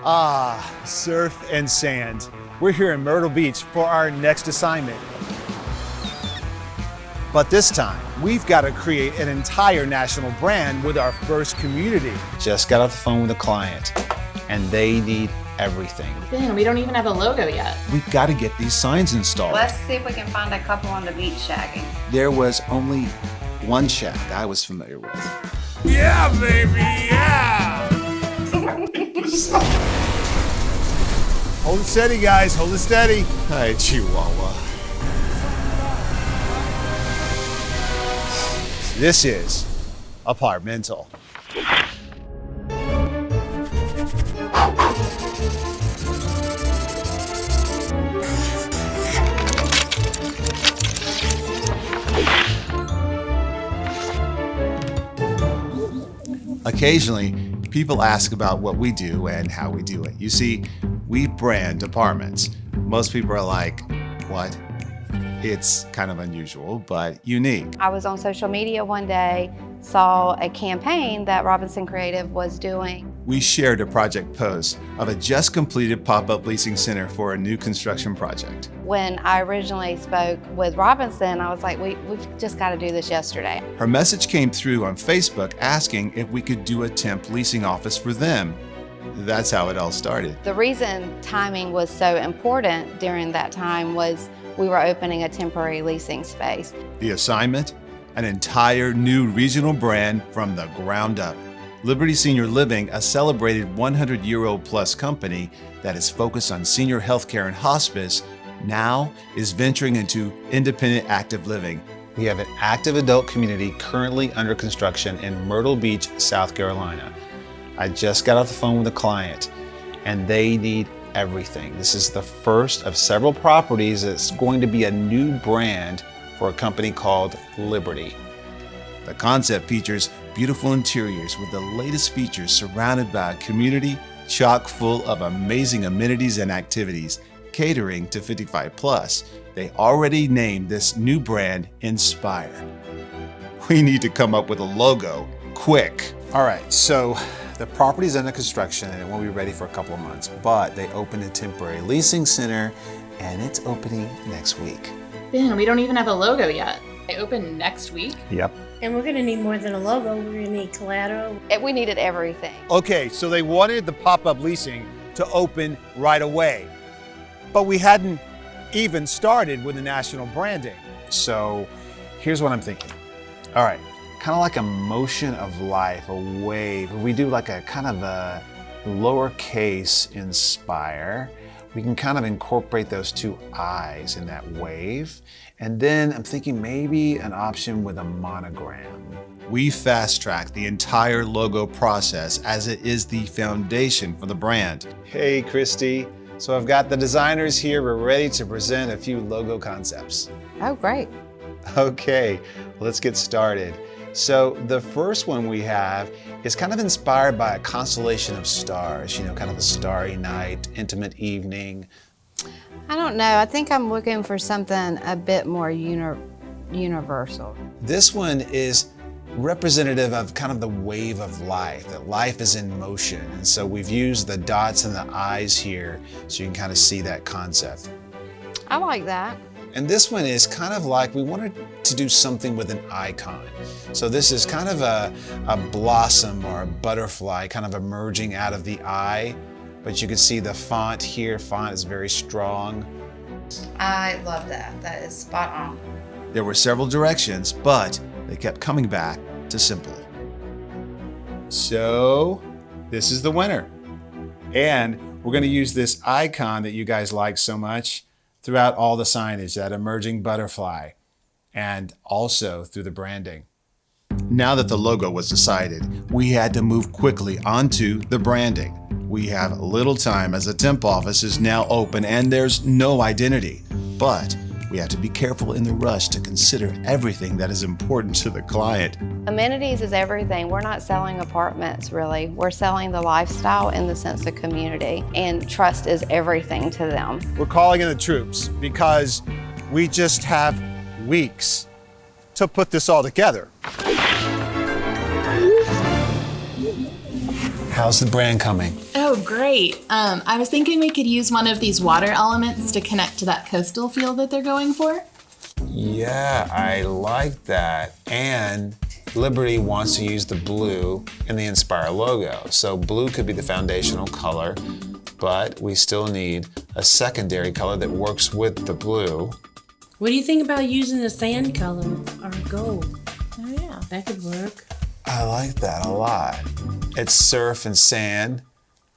Ah, surf and sand. We're here in Myrtle Beach for our next assignment. But this time, we've got to create an entire national brand with our first community. Just got off the phone with a client, and they need everything. Ben, we don't even have a logo yet. We've got to get these signs installed. Let's see if we can find a couple on the beach shagging. There was only one Shag I was familiar with. Yeah, baby, yeah! Hold it steady, guys, hold it steady. Hi, Chihuahua. This is Apartmental. Occasionally, people ask about what we do and how we do it. You see, we brand apartments. Most people are like, what? It's kind of unusual, but unique. I was on social media one day, saw a campaign that Robinson Creative was doing. We shared a project post of a just completed pop-up leasing center for a new construction project. When I originally spoke with Robinson, I was like, we've just got to do this yesterday. Her message came through on Facebook asking if we could do a temp leasing office for them. That's how it all started. The reason timing was so important during that time was we were opening a temporary leasing space. The assignment? An entire new regional brand from the ground up. Liberty Senior Living, a celebrated 100-year-old plus company that is focused on senior healthcare and hospice, now is venturing into independent active living. We have an active adult community currently under construction in Myrtle Beach, South Carolina. I just got off the phone with a client, and they need everything. This is the first of several properties that's going to be a new brand for a company called Liberty. The concept features beautiful interiors with the latest features surrounded by a community chock full of amazing amenities and activities, catering to 55 plus. They already named this new brand Inspire. We need to come up with a logo quick. All right, so the property's under construction and it won't be ready for a couple of months, but they opened a temporary leasing center and it's opening next week. Ben, we don't even have a logo yet. They open next week? Yep. And we're gonna need more than a logo, we're gonna need collateral. We needed everything. Okay, so they wanted the pop-up leasing to open right away, but we hadn't even started with the national branding. So here's what I'm thinking. All right, kind of like a motion of life, a wave. We do like a kind of a lowercase Inspire. We can kind of incorporate those two I's in that wave. And then I'm thinking maybe an option with a monogram. We fast-tracked the entire logo process as it is the foundation for the brand. Hey, Christy. So I've got the designers here. We're ready to present a few logo concepts. Oh, great. Okay, let's get started. So the first one we have is kind of inspired by a constellation of stars, kind of a starry night, intimate evening. I don't know. I think I'm looking for something a bit more universal. This one is representative of kind of the wave of life, that life is in motion. And so we've used the dots and the eyes here so you can kind of see that concept. I like that. And this one is kind of like we wanted to do something with an icon. So this is kind of a blossom or a butterfly kind of emerging out of the eye. But you can see the font here. Font is very strong. I love that. That is spot on. There were several directions, but they kept coming back to simple. So this is the winner. And we're going to use this icon that you guys like so much throughout all the signage, that emerging butterfly, and also through the branding. Now that the logo was decided, we had to move quickly onto the branding. We have little time as the temp office is now open and there's no identity, but we have to be careful in the rush to consider everything that is important to the client. Amenities is everything. We're not selling apartments, really. We're selling the lifestyle in the sense of community, and trust is everything to them. We're calling in the troops because we just have weeks to put this all together. How's the brand coming? Oh, great. I was thinking we could use one of these water elements to connect to that coastal feel that they're going for. Yeah, I like that. And Liberty wants to use the blue in the Inspire logo. So blue could be the foundational color, but we still need a secondary color that works with the blue. What do you think about using a sand color or gold? Oh, yeah. That could work. I like that a lot. It's surf and sand,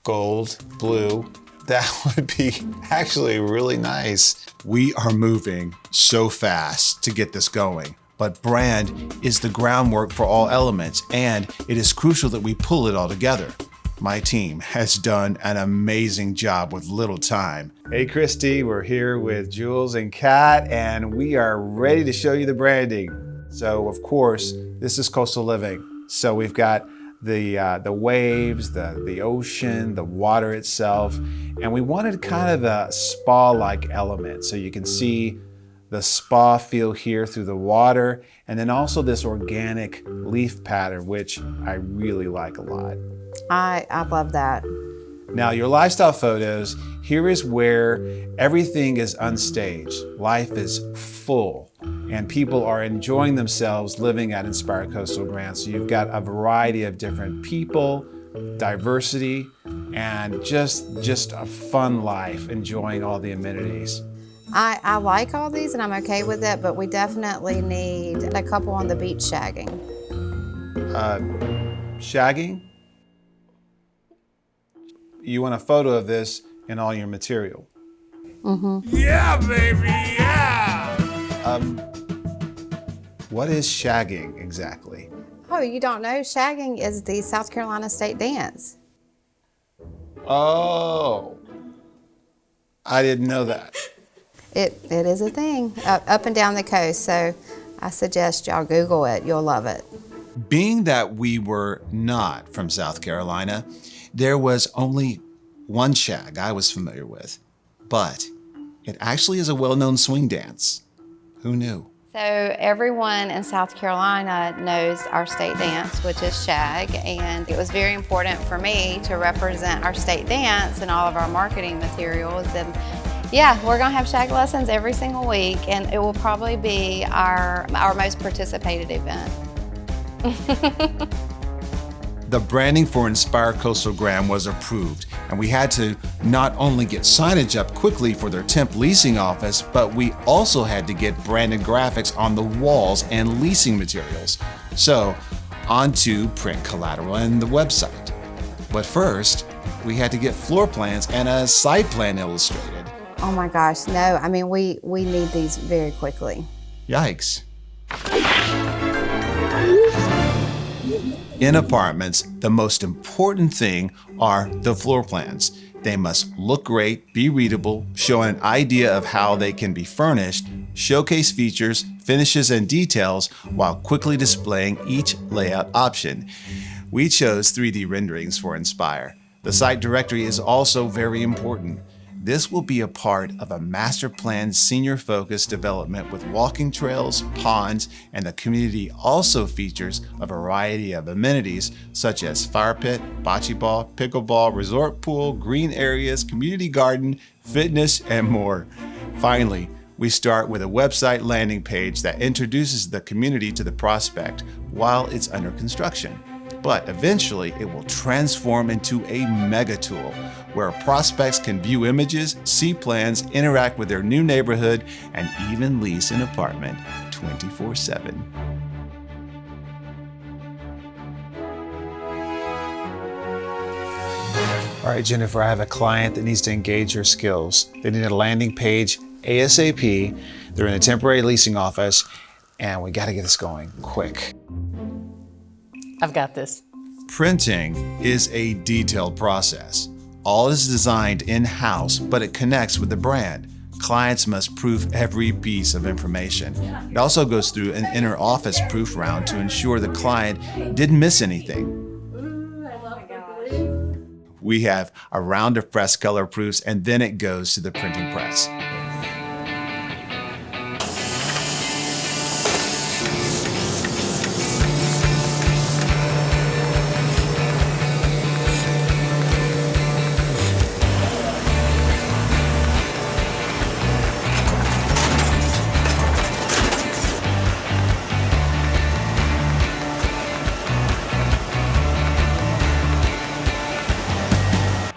gold, blue. That would be actually really nice. We are moving so fast to get this going, but brand is the groundwork for all elements, and it is crucial that we pull it all together. My team has done an amazing job with little time. Hey Christy, we're here with Jules and Kat, and we are ready to show you the branding. So of course, this is coastal living. So we've got the waves, the ocean, the water itself, and we wanted kind of a spa-like element. So you can see the spa feel here through the water, and then also this organic leaf pattern, which I really like a lot. I love that. Now, your lifestyle photos, here is where everything is unstaged. Life is full, and people are enjoying themselves living at Inspire Coastal Grand. So you've got a variety of different people, diversity, and just a fun life, enjoying all the amenities. I like all these and I'm okay with it, but we definitely need a couple on the beach shagging. Shagging? You want a photo of this in all your material. Yeah, baby, yeah! What is shagging exactly? Oh, you don't know? Shagging is the South Carolina state dance. Oh, I didn't know that. It is a thing up and down the coast, so I suggest y'all Google it. You'll love it. Being that we were not from South Carolina, there was only one shag I was familiar with, but it actually is a well-known swing dance. Who knew? So everyone in South Carolina knows our state dance, which is Shag, and it was very important for me to represent our state dance in all of our marketing materials. And yeah, we're gonna have Shag lessons every single week, and it will probably be our most participated event. The branding for Inspire Coastal Grand was approved, and we had to not only get signage up quickly for their temp leasing office, but we also had to get branded graphics on the walls and leasing materials. So, on to print collateral and the website. But first, we had to get floor plans and a site plan illustrated. Oh my gosh, no, I mean, we need these very quickly. Yikes. In apartments, the most important thing are the floor plans. They must look great, be readable, show an idea of how they can be furnished, showcase features, finishes, and details while quickly displaying each layout option. We chose 3D renderings for Inspire. The site directory is also very important. This will be a part of a master plan senior-focused development with walking trails, ponds, and the community also features a variety of amenities such as fire pit, bocce ball, pickleball, resort pool, green areas, community garden, fitness, and more. Finally, we start with a website landing page that introduces the community to the prospect while it's under construction. But eventually, it will transform into a mega tool where prospects can view images, see plans, interact with their new neighborhood, and even lease an apartment 24/7. All right, Jennifer, I have a client that needs to engage your skills. They need a landing page ASAP. They're in a temporary leasing office, and we got to get this going quick. I've got this. Printing is a detailed process. All is designed in-house, but it connects with the brand. Clients must proof every piece of information. It also goes through an inner office proof round to ensure the client didn't miss anything. We have a round of press color proofs, and then it goes to the printing press.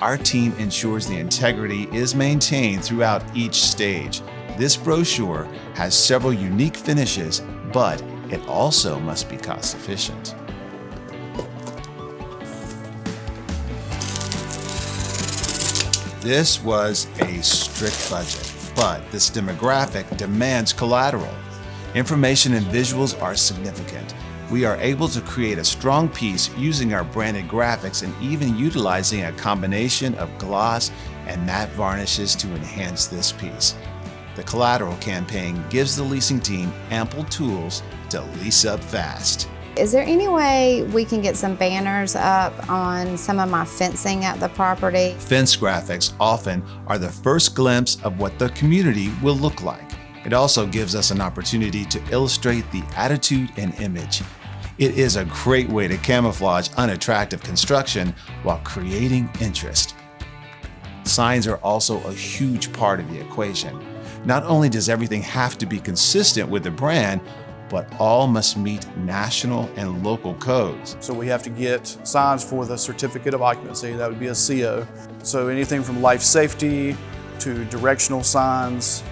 our team ensures the integrity is maintained throughout each stage. This brochure has several unique finishes, but it also must be cost efficient. This was a strict budget, but this demographic demands collateral. Information and visuals are significant. We are able to create a strong piece using our branded graphics and even utilizing a combination of gloss and matte varnishes to enhance this piece. The collateral campaign gives the leasing team ample tools to lease up fast. Is there any way we can get some banners up on some of my fencing at the property? Fence graphics often are the first glimpse of what the community will look like. It also gives us an opportunity to illustrate the attitude and image. It is a great way to camouflage unattractive construction while creating interest. Signs are also a huge part of the equation. Not only does everything have to be consistent with the brand, but all must meet national and local codes. So we have to get signs for the certificate of occupancy, that would be a CO. So anything from life safety to directional signs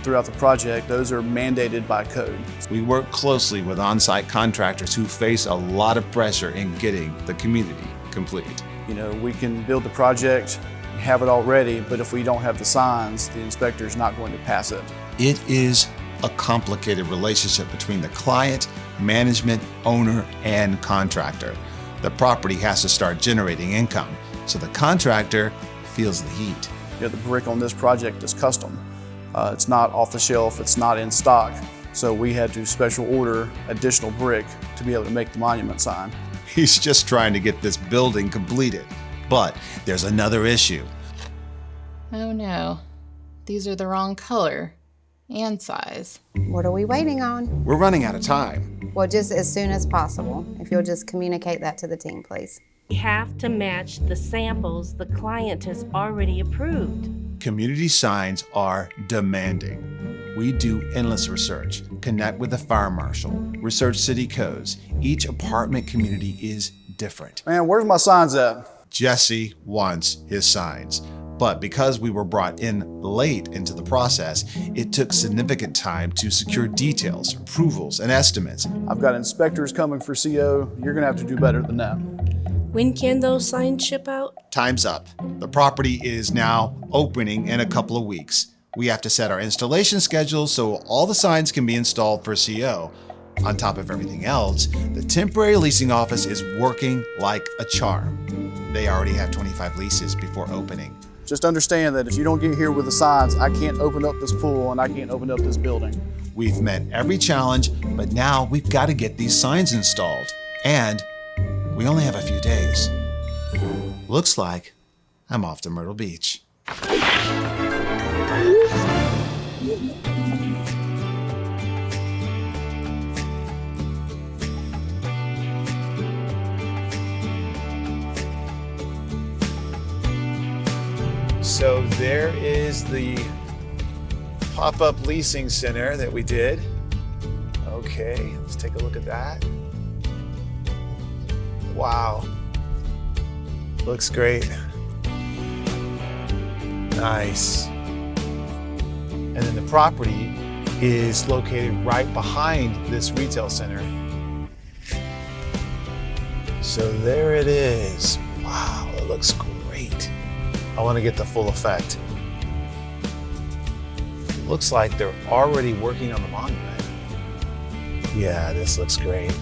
throughout the project, those are mandated by code. We work closely with on-site contractors who face a lot of pressure in getting the community complete. You know, we can build the project, have it all ready, but if we don't have the signs, the inspector's not going to pass it. It is a complicated relationship between the client, management, owner, and contractor. The property has to start generating income, so the contractor feels the heat. You know, the brick on this project is custom. It's not off the shelf, it's not in stock. So we had to special order additional brick to be able to make the monument sign. He's just trying to get this building completed. But there's another issue. Oh no, these are the wrong color and size. What are we waiting on? We're running out of time. Well, just as soon as possible. If you'll just communicate that to the team, please. We have to match the samples the client has already approved. Community signs are demanding. We do endless research, connect with the fire marshal, research city codes. Each apartment community is different. Man, where's my signs at? Jesse wants his signs. But because we were brought in late into the process, it took significant time to secure details, approvals, and estimates. I've got inspectors coming for CO. You're gonna have to do better than that. When can those signs ship out? Time's up. The property is now opening in a couple of weeks. We have to set our installation schedule so all the signs can be installed for CO. On top of everything else, the temporary leasing office is working like a charm. They already have 25 leases before opening. Just understand that if you don't get here with the signs, I can't open up this pool and I can't open up this building. We've met every challenge, but now we've got to get these signs installed. And we only have a few days. Looks like I'm off to Myrtle Beach. So there is the pop-up leasing center that we did. Okay, let's take a look at that. Wow, looks great. Nice. And then the property is located right behind this retail center. So there it is. Wow, it looks great. I want to get the full effect. It looks like they're already working on the monument. Yeah, this looks great.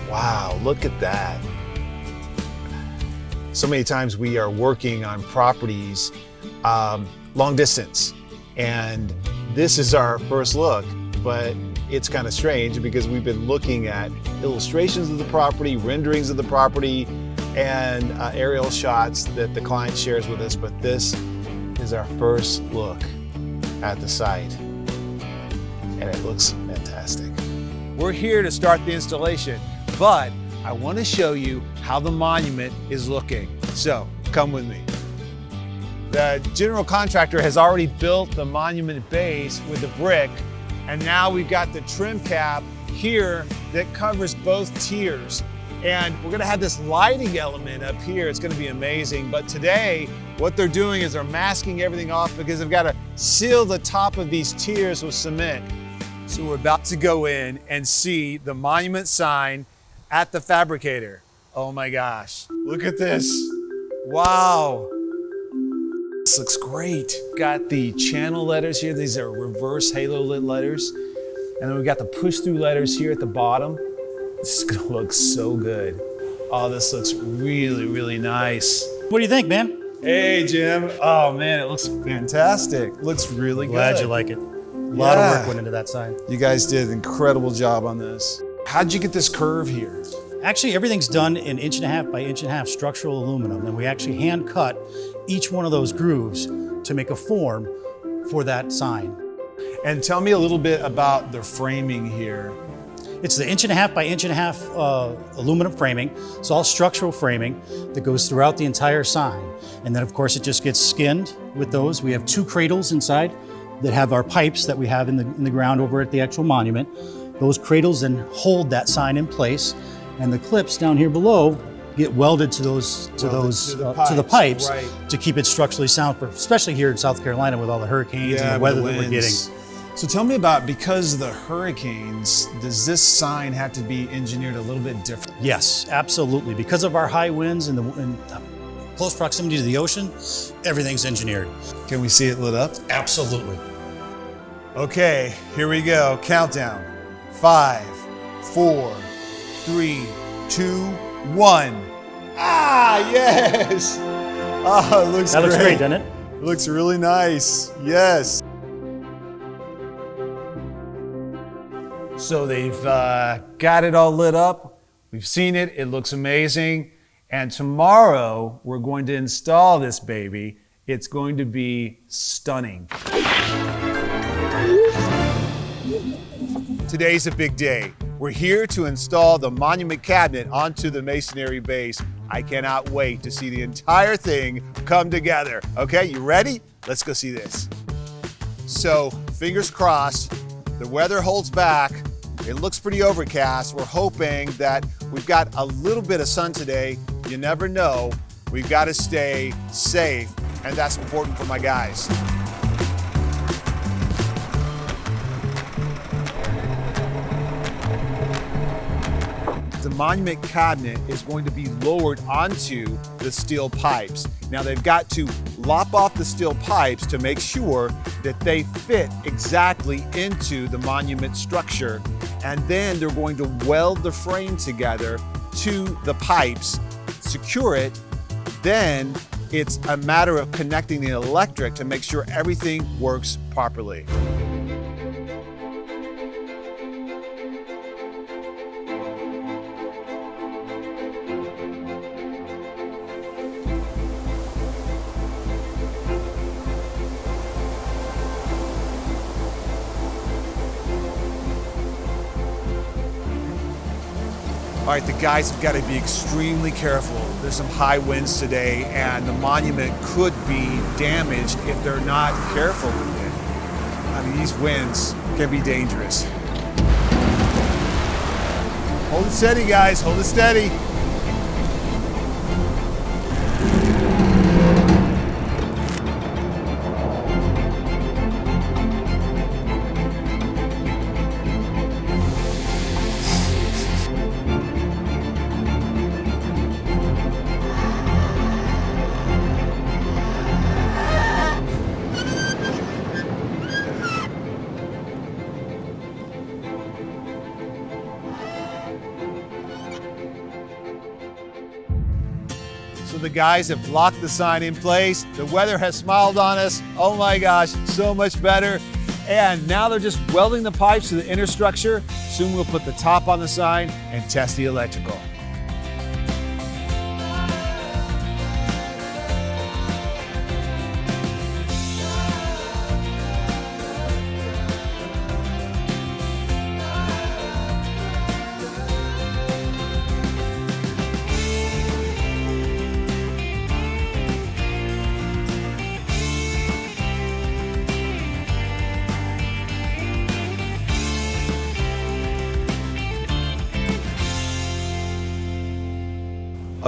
Wow, look at that. So many times we are working on properties long distance, and this is our first look, but it's kind of strange because we've been looking at illustrations of the property, renderings of the property, and aerial shots that the client shares with us, but this is our first look at the site, and it looks fantastic. We're here to start the installation, but I want to show you how the monument is looking. So come with me. The general contractor has already built the monument base with the brick, and now we've got the trim cap here that covers both tiers. And we're gonna have this lighting element up here. It's gonna be amazing. But today, what they're doing is they're masking everything off because they've gotta seal the top of these tiers with cement. So we're about to go in and see the monument sign at the fabricator. Oh my gosh, look at this. Wow. This looks great. Got the channel letters here. These are reverse halo lit letters. And then we've got the push through letters here at the bottom. This is gonna look so good. Oh, this looks really, really nice. What do you think, man? Hey, Jim. Oh man, it looks fantastic. Looks really good. Glad you like it. A lot of work went into that sign. You guys did an incredible job on this. How'd you get this curve here? Actually, everything's done in 1.5 by 1.5 structural aluminum, and we actually hand cut each one of those grooves to make a form for that sign. And tell me a little bit about the framing here. It's the 1.5 by 1.5 aluminum framing. It's all structural framing that goes throughout the entire sign. And then of course it just gets skinned with those. We have 2 cradles inside that have our pipes that we have in the ground over at the actual monument. Those cradles then hold that sign in place, and the clips down here below get welded to the pipes right, to keep it structurally sound, especially here in South Carolina with all the hurricanes and the weather that we're getting. So tell me about, because of the hurricanes, does this sign have to be engineered a little bit different? Yes, absolutely. Because of our high winds and close proximity to the ocean, everything's engineered. Can we see it lit up? Absolutely. Okay, here we go. Countdown. 5, 4, 3, 2, 1. Ah, yes! Oh, it looks great. That looks great, doesn't it? It looks really nice. Yes. So they've got it all lit up. We've seen it. It looks amazing. And tomorrow we're going to install this baby. It's going to be stunning. Today's a big day. We're here to install the monument cabinet onto the masonry base. I cannot wait to see the entire thing come together. Okay, you ready? Let's go see this. So, fingers crossed, the weather holds back. It looks pretty overcast. We're hoping that we've got a little bit of sun today. You never know. We've got to stay safe, and that's important for my guys. The monument cabinet is going to be lowered onto the steel pipes. Now they've got to lop off the steel pipes to make sure that they fit exactly into the monument structure. And then they're going to weld the frame together to the pipes, secure it. Then it's a matter of connecting the electric to make sure everything works properly. All right, the guys have got to be extremely careful. There's some high winds today, and the monument could be damaged if they're not careful with it. I mean, these winds can be dangerous. Hold it steady, guys, hold it steady. So the guys have locked the sign in place. The weather has smiled on us. Oh my gosh, so much better. And now they're just welding the pipes to the inner structure. Soon we'll put the top on the sign and test the electrical.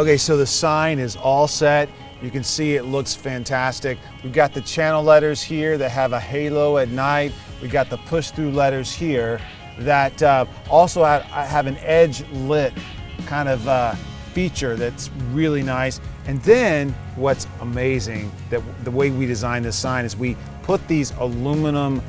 Okay, so the sign is all set. You can see it looks fantastic. We've got the channel letters here that have a halo at night. We got the push-through letters here that also have an edge lit kind of feature that's really nice. And then what's amazing, that the way we designed this sign is we put these aluminum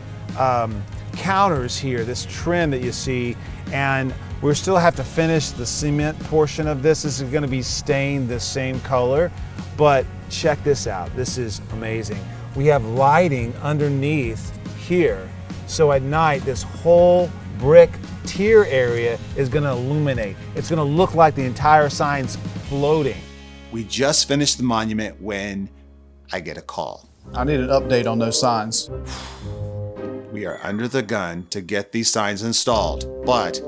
counters here, this trim that you see, and we still have to finish the cement portion of this. This is going to be stained the same color, but check this out. This is amazing. We have lighting underneath here. So at night, this whole brick tier area is going to illuminate. It's going to look like the entire sign's floating. We just finished the monument when I get a call. I need an update on those signs. We are under the gun to get these signs installed, but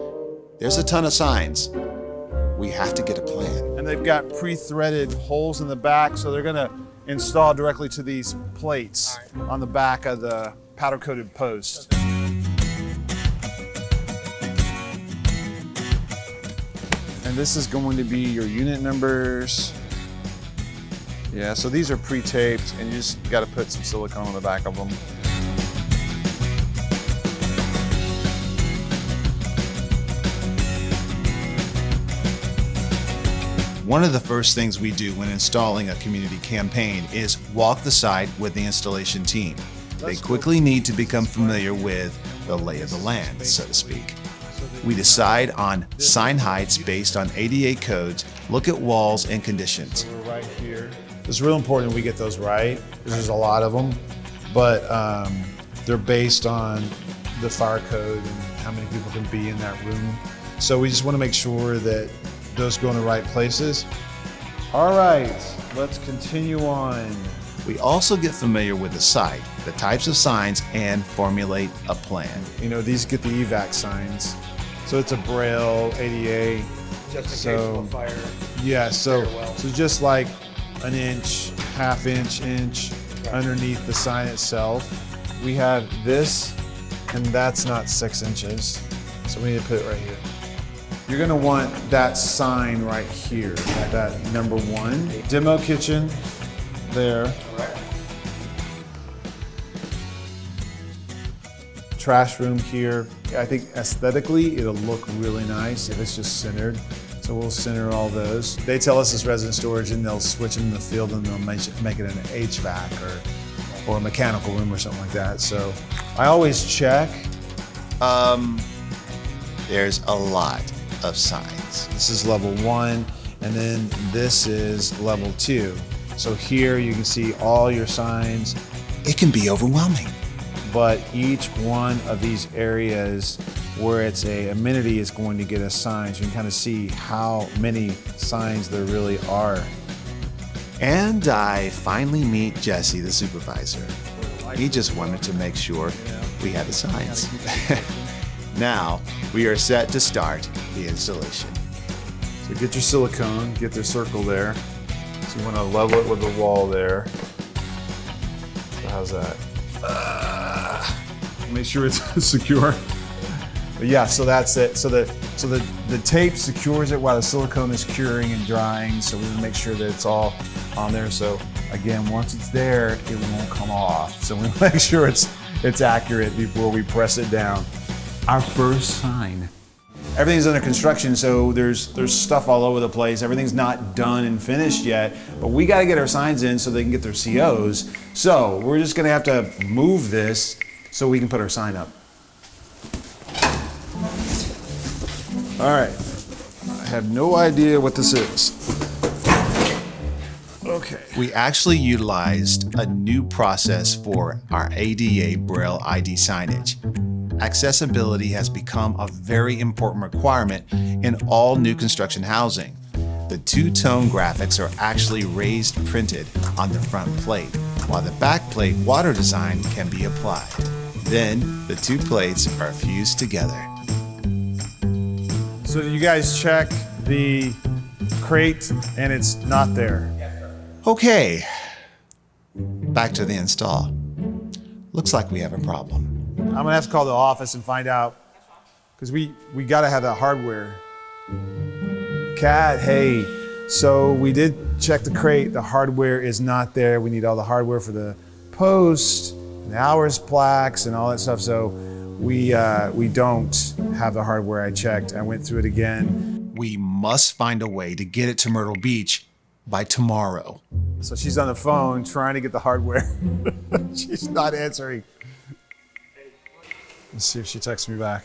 there's a ton of signs. We have to get a plan. And they've got pre-threaded holes in the back, so they're going to install directly to these plates on the back of the powder-coated post. And this is going to be your unit numbers. Yeah, so these are pre-taped, and you just got to put some silicone on the back of them. One of the first things we do when installing a community campaign is walk the site with the installation team. They quickly need to become familiar with the lay of the land, so to speak. We decide on sign heights based on ADA codes, look at walls and conditions. We're right here. It's real important we get those right, because there's a lot of them, but they're based on the fire code and how many people can be in that room. So we just want to make sure that those go in the right places. All right, let's continue on. We also get familiar with the site, the types of signs, and formulate a plan. You know, these get the evac signs. So it's a Braille, ADA. Just in case of a fire. Yeah, so just like an inch, half inch, underneath the sign itself. We have this, and that's not 6 inches. So we need to put it right here. You're gonna want that sign right here, that number 1. Demo kitchen, there. Trash room here. I think aesthetically, it'll look really nice if it's just centered. So we'll center all those. They tell us it's resident storage, and they'll switch them in the field, and they'll make it an HVAC or a mechanical room or something like that. So I always check. There's a lot of signs. This is level 1, and then this is level 2. So here you can see all your signs. It can be overwhelming. But each one of these areas where it's a amenity is going to get a sign, so you can kind of see how many signs there really are. And I finally meet Jesse, the supervisor. He just wanted to make sure we had the signs. Now, we are set to start the installation. So get your silicone, get the circle there. So you want to level it with the wall there. So how's that? Make sure it's secure. But yeah, so that's it. So the tape secures it while the silicone is curing and drying. So we want to make sure that it's all on there. So again, once it's there, it won't come off. So we make sure it's accurate before we press it down. Our first sign. Everything's under construction, so there's stuff all over the place. Everything's not done and finished yet, but we got to get our signs in so they can get their COs. So we're just going to have to move this so we can put our sign up. All right. I have no idea what this is. Okay. We actually utilized a new process for our ADA Braille ID signage. Accessibility has become a very important requirement in all new construction housing. The two-tone graphics are actually raised printed on the front plate, while the back plate water design can be applied. Then the two plates are fused together. So you guys check the crate and it's not there. Okay, back to the install. Looks like we have a problem. I'm gonna have to call the office and find out, because we gotta have that hardware. Kat, hey, So we did check the crate. The hardware is not there. We need all the hardware for the post, and the hours plaques, and all that stuff. So we don't have the hardware. I checked. I went through it again. We must find a way to get it to Myrtle Beach by tomorrow. So she's on the phone trying to get the hardware. She's not answering. Let's see if she texts me back.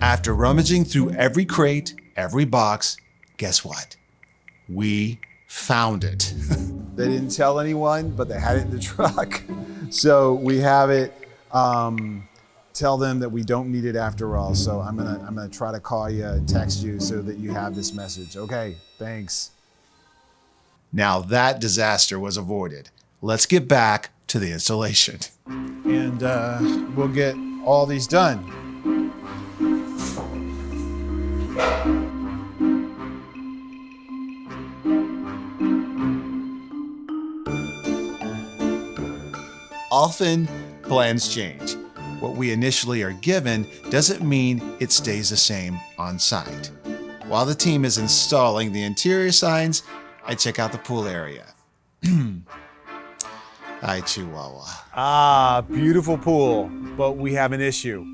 After rummaging through every crate, every box, guess what? We found it. They didn't tell anyone, but they had it in the truck. So we have it. Tell them that we don't need it after all. So I'm gonna try to call you and text you so that you have this message. Okay, thanks. Now that disaster was avoided. Let's get back to the installation. And we'll get all these done. Often, plans change. What we initially are given doesn't mean it stays the same on site. While the team is installing the interior signs, I check out the pool area. Hi, Chihuahua. Ah, beautiful pool, but we have an issue.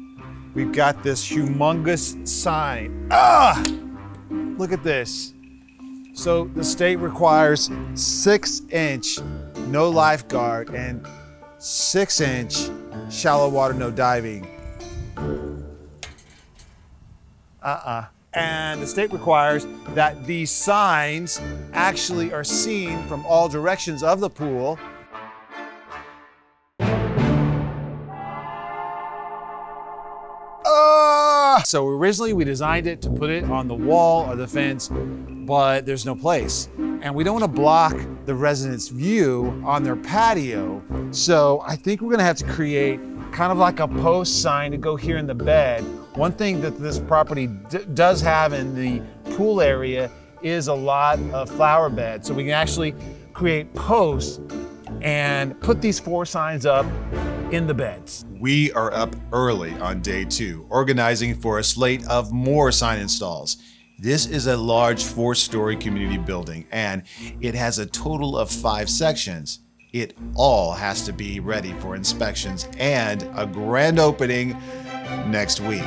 We've got this humongous sign. Ah! Look at this. So the state requires 6-inch no lifeguard and 6-inch shallow water no diving. And the state requires that these signs actually are seen from all directions of the pool. So originally we designed it to put it on the wall or the fence, but there's no place. And we don't want to block the residents' view on their patio. So I think we're gonna have to create kind of like a post sign to go here in the bed. One thing that this property does have in the pool area is a lot of flower beds. So we can actually create posts and put these 4 signs up in the beds. We are up early on day 2, organizing for a slate of more sign installs. This is a large 4-story community building, and it has a total of 5 sections. It all has to be ready for inspections and a grand opening next week.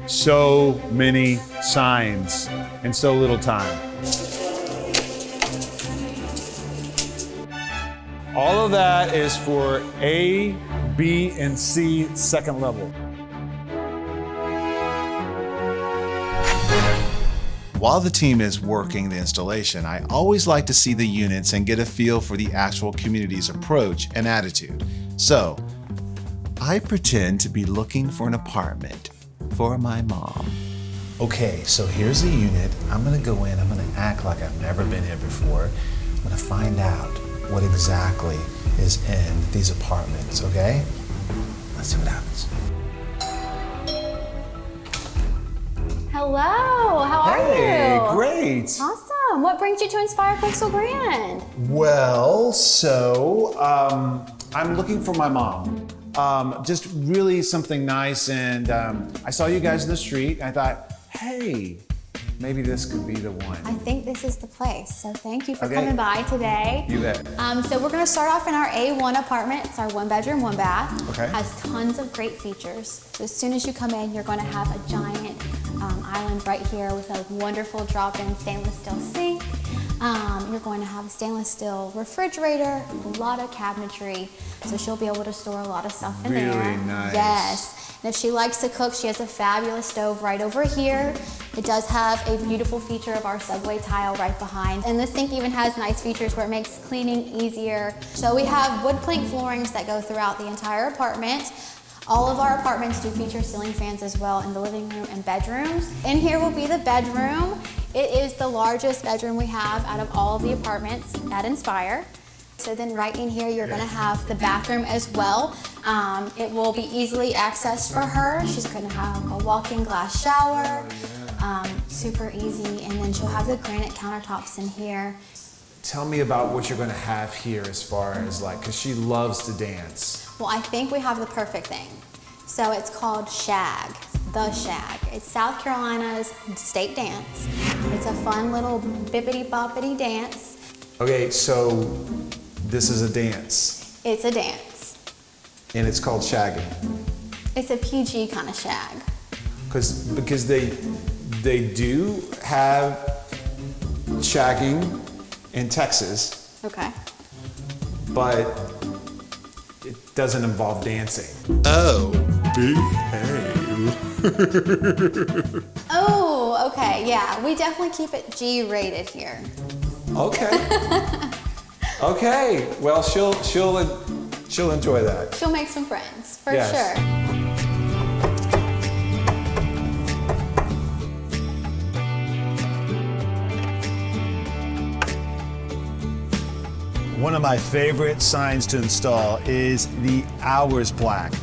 So many signs in so little time. All of that is for A, B, and C second level. While the team is working the installation, I always like to see the units and get a feel for the actual community's approach and attitude. So, I pretend to be looking for an apartment for my mom. Okay, so here's the unit. I'm gonna go in, I'm gonna act like I've never been here before. I'm gonna find out what exactly is in these apartments, okay? Let's see what happens. Hello, how are you? Hey, great. Awesome. What brings you to Inspire Coastal Grand? Well, so I'm looking for my mom. Just really something nice, and I saw you guys in the street, and I thought, hey, maybe this could be the one. I think this is the place, so thank you for coming by today. You bet. So we're gonna start off in our A1 apartment. It's our 1-bedroom, 1-bath. Okay. Has tons of great features. So as soon as you come in, you're gonna have a giant island right here with a wonderful drop-in stainless steel sink. You're going to have a stainless steel refrigerator, a lot of cabinetry, so she'll be able to store a lot of stuff in there. Really nice. Yes. And if she likes to cook, she has a fabulous stove right over here. It does have a beautiful feature of our subway tile right behind. And the sink even has nice features where it makes cleaning easier. So we have wood plank floorings that go throughout the entire apartment. All of our apartments do feature ceiling fans as well in the living room and bedrooms. In here will be the bedroom. It is the largest bedroom we have out of all of the apartments at Inspire. So then right in here, you're gonna have the bathroom as well. It will be easily accessed for her. She's gonna have a walk-in glass shower, super easy. And then she'll have the granite countertops in here. Tell me about what you're gonna have here as far as like, cause she loves to dance. Well, I think we have the perfect thing. So it's called Shag, the Shag. It's South Carolina's state dance. It's a fun little bippity-boppity dance. Okay, so this is a dance. It's a dance. And it's called shagging. It's a PG kind of shag. Because they do have shagging in Texas, Okay. but it doesn't involve dancing. Oh, behave. Oh, okay, yeah. We definitely keep it G-rated here. Okay. Okay. Well, she'll enjoy that. She'll make some friends, for Yes. sure. One of my favorite signs to install is the hours plaque.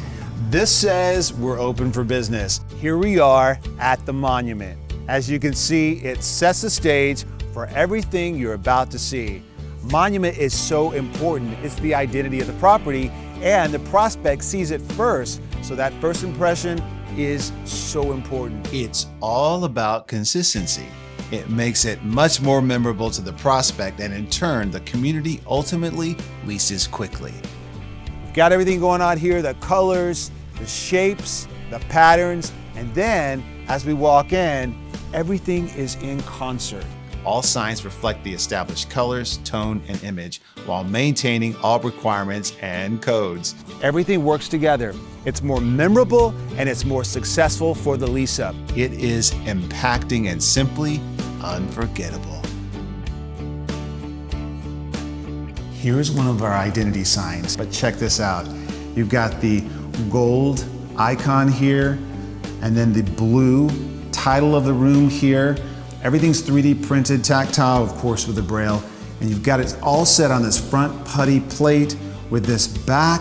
This says we're open for business. Here we are at the monument. As you can see, it sets the stage for everything you're about to see. Monument is so important. It's the identity of the property, and the prospect sees it first. So that first impression is so important. It's all about consistency. It makes it much more memorable to the prospect, and in turn, the community ultimately leases quickly. We've got everything going on here, the colors, the shapes, the patterns, and then as we walk in, everything is in concert. All signs reflect the established colors, tone, and image while maintaining all requirements and codes. Everything works together. It's more memorable and it's more successful for the lease up. It is impacting and simply unforgettable. Here's one of our identity signs, but check this out. You've got the gold icon here, and then the blue title of the room here. Everything's 3D printed, tactile, of course, with the braille. And you've got it all set on this front putty plate with this back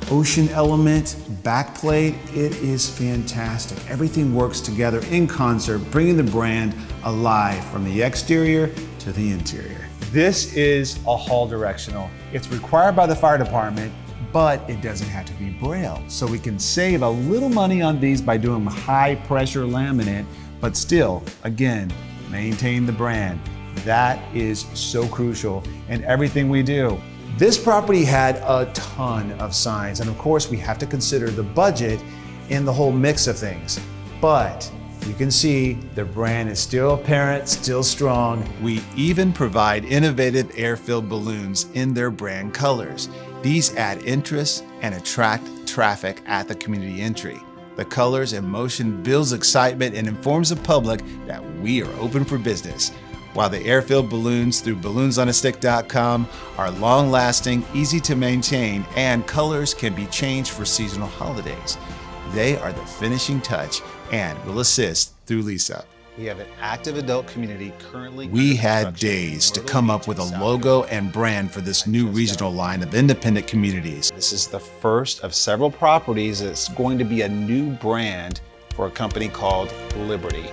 ocean element back plate. It is fantastic. Everything works together in concert, bringing the brand alive from the exterior to the interior. This is a hall directional. It's required by the fire department, but it doesn't have to be braille. So we can save a little money on these by doing high pressure laminate, but still, again, maintain the brand. That is so crucial in everything we do. This property had a ton of signs, and of course we have to consider the budget in the whole mix of things. But you can see the brand is still apparent, still strong. We even provide innovative air-filled balloons in their brand colors. These add interest and attract traffic at the community entry. The colors and motion builds excitement and informs the public that we are open for business. While the air-filled balloons through balloonsonastick.com are long-lasting, easy to maintain, and colors can be changed for seasonal holidays. They are the finishing touch and will assist through lease-up. We have an active adult community currently. We had days to come up with a logo and brand for this new regional line of independent communities. This is the first of several properties that's going to be a new brand for a company called Liberty.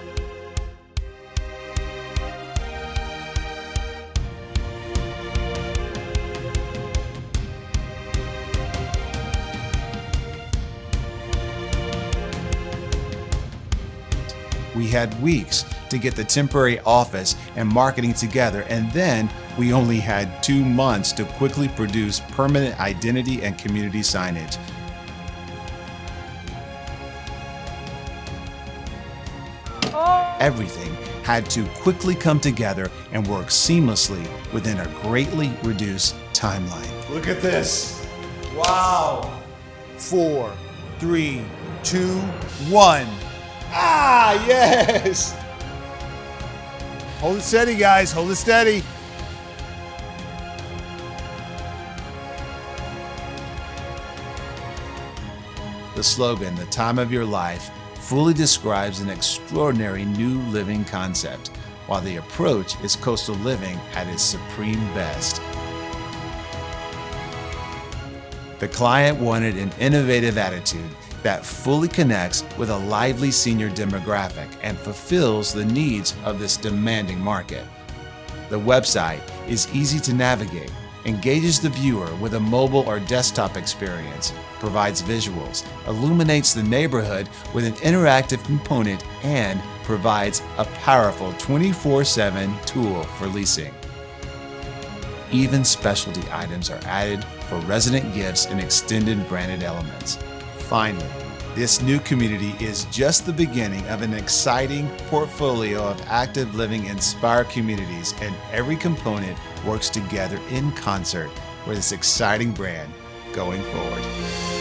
We had weeks to get the temporary office and marketing together, and then we only had 2 months to quickly produce permanent identity and community signage. Everything had to quickly come together and work seamlessly within a greatly reduced timeline. Look at this. Wow. 4, 3, 2, 1. Ah, yes! Hold it steady, guys. Hold it steady. The slogan, "The Time of Your Life," fully describes an extraordinary new living concept, while the approach is coastal living at its supreme best. The client wanted an innovative attitude that fully connects with a lively senior demographic and fulfills the needs of this demanding market. The website is easy to navigate, engages the viewer with a mobile or desktop experience, provides visuals, illuminates the neighborhood with an interactive component, and provides a powerful 24/7 tool for leasing. Even specialty items are added for resident gifts and extended branded elements. Finally, this new community is just the beginning of an exciting portfolio of active living inspired communities, and every component works together in concert with this exciting brand going forward.